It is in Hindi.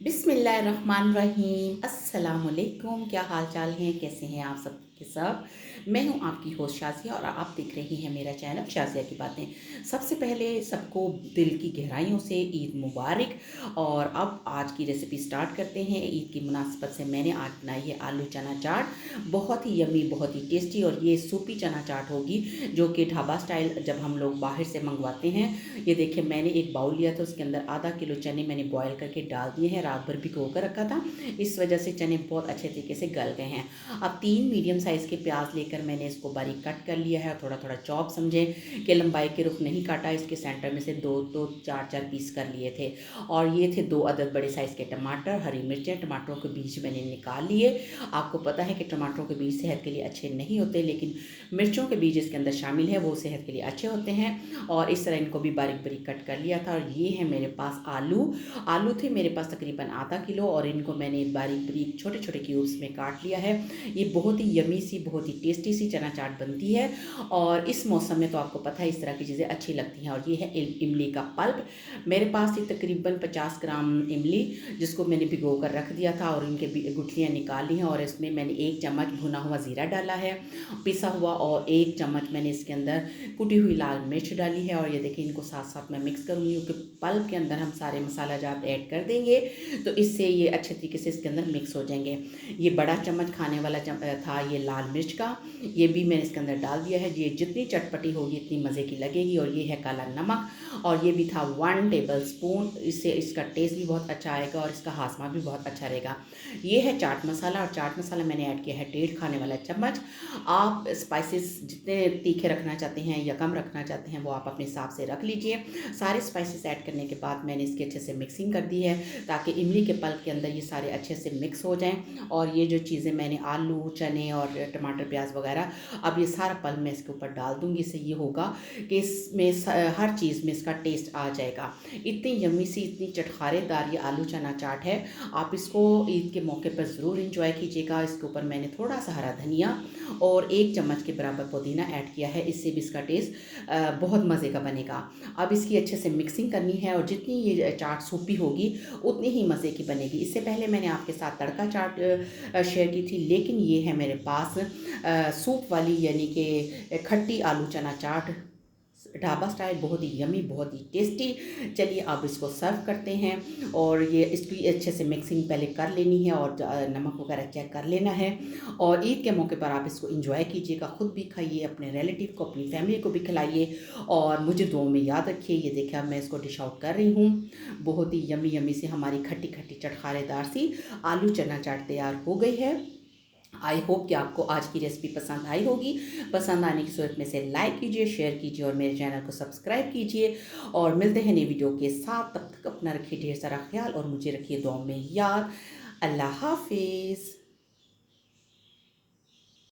बिस्मिल्लाहिर्रहमानिर्रहीम। अस्सलाम वालेकुम। क्या हाल चाल हैं, कैसे हैं आप सब के सब। मैं हूं आपकी होस्ट शाज़िया और आप देख रही हैं मेरा चैनल शाज़िया की बातें। सबसे पहले सबको दिल की गहराइयों से ईद मुबारक। और अब आज की रेसिपी स्टार्ट करते हैं। ईद की मुनासबत से मैंने आज बनाई है आलू चना चाट। बहुत ही यमी, बहुत ही टेस्टी और ये सूपी चना चाट होगी जो कि ढाबा स्टाइल जब हम लोग बाहर से मंगवाते हैं। ये देखिए, मैंने एक बाउल लिया था, उसके अंदर आधा किलो चने मैंने बॉयल करके डाल दिए हैं। रात भर भिगो कर रखा था, इस वजह से चने बहुत अच्छे तरीके से गल गए हैं। अब 3 मीडियम साइज़ के प्याज लेकर मैंने इसको बारीक कट कर लिया है। थोड़ा थोड़ा चॉप समझे कि लंबाई के रुख नहीं काटा। इसके सेंटर में से दो दो चार चार पीस कर लिए थे। और ये थे 2 अदद बड़े साइज़ के टमाटर, हरी मिर्चें, टमाटरों के बीज मैंने निकाल लिए। आपको पता है कि टमाटरों के बीज सेहत के लिए अच्छे नहीं होते, लेकिन मिर्चों के बीज इसके अंदर शामिल है, वो सेहत के लिए अच्छे होते हैं। और इस तरह इनको भी बारीक बारीक कट कर लिया था। और ये है मेरे पास आलू। आलू थे मेरे पास तकरीबन आधा किलो और इनको मैंने बारीक बारीक छोटे छोटे क्यूब्स में काट लिया है। ये बहुत ही यमी सी, बहुत ही टेस्टी सी चना चाट बनती है। और इस मौसम में तो आपको पता है इस तरह की चीज़ें अच्छी लगती हैं। और ये है इमली का पल्प। मेरे पास थी तकरीबन 50 ग्राम इमली, जिसको मैंने भिगो कर रख दिया था और इनके गुठलियाँ निकाल ली हैं। और इसमें मैंने 1 चम्मच भुना हुआ ज़ीरा डाला है पिसा हुआ, और 1 चम्मच मैंने इसके अंदर कुटी हुई लाल मिर्च डाली है। और ये देखिए, इनको साथ साथ मैं मिक्स करूँगी क्योंकि पल्प के अंदर हम सारे मसाला जात ऐड कर देंगे, तो इससे ये अच्छे तरीके से इसके अंदर मिक्स हो जाएंगे। ये बड़ा चम्मच खाने वाला था ये लाल मिर्च का, ये भी मैंने इसके अंदर डाल दिया है। ये जितनी चटपटी होगी इतनी मज़े की लगेगी। और ये है काला नमक, और ये भी था 1 टेबल स्पून। इससे इसका टेस्ट भी बहुत अच्छा आएगा और इसका हाजमा भी बहुत अच्छा रहेगा। ये है चाट मसाला, और चाट मसाला मैंने ऐड किया है 1.5 खाने वाला चम्मच। आप स्पाइसेस जितने तीखे रखना चाहते हैं या कम रखना चाहते हैं वो आप अपने हिसाब से रख लीजिए। सारे स्पाइसेस ऐड करने के बाद मैंने इसकी अच्छे से मिक्सिंग कर दी है ताकि इमली के पल्प के अंदर ये सारे अच्छे से मिक्स हो जाएं। और ये जो चीज़ें मैंने आलू, चने और टमाटर, प्याज वगैरह, अब ये सारा पल्प मैं इसके ऊपर डाल दूँगी। इससे ये होगा कि इसमें हर चीज़ में इसका टेस्ट आ जाएगा। इतनी यम्मी सी, इतनी चटखारेदार ये आलू चना चाट है। आप इसको ईद के मौके पर ज़रूर इंजॉय कीजिएगा। इसके ऊपर मैंने थोड़ा सा हरा धनिया और 1 चम्मच के बराबर पुदीना ऐड किया है, इससे भी इसका टेस्ट बहुत मज़े का बनेगा। अब इसकी अच्छे से मिक्सिंग करनी है और जितनी ये चाट सूपी होगी उतनी ही मज़े की बनेगी। इससे पहले मैंने आपके साथ तड़का चाट शेयर की थी, लेकिन ये है मेरे पास सूप वाली, यानी कि खट्टी आलू चना चाट, ढाबा स्टाइल, बहुत ही यमी, बहुत ही टेस्टी। चलिए अब इसको सर्व करते हैं। और ये इसकी अच्छे से मिक्सिंग पहले कर लेनी है और नमक वगैरह चेक कर लेना है। और ईद के मौके पर आप इसको इंजॉय कीजिएगा, ख़ुद भी खाइए, अपने रिलेटिव को, अपनी फैमिली को भी खिलाइए और मुझे दुआ में याद रखिए। ये देखिए, अब मैं इसको डिश आउट कर रही हूँ। बहुत ही यमी यमी से हमारी खट्टी खट्टी चटखारेदार सी आलू चना चाट तैयार हो गई है। आई होप कि आपको आज की रेसिपी पसंद आई होगी। पसंद आने की सूरत में से लाइक कीजिए, शेयर कीजिए और मेरे चैनल को सब्सक्राइब कीजिए। और मिलते हैं नई वीडियो के साथ। तब तक अपना रखिए ढेर सारा ख्याल और मुझे रखिए दुआ में याद। अल्लाह हाफिज़।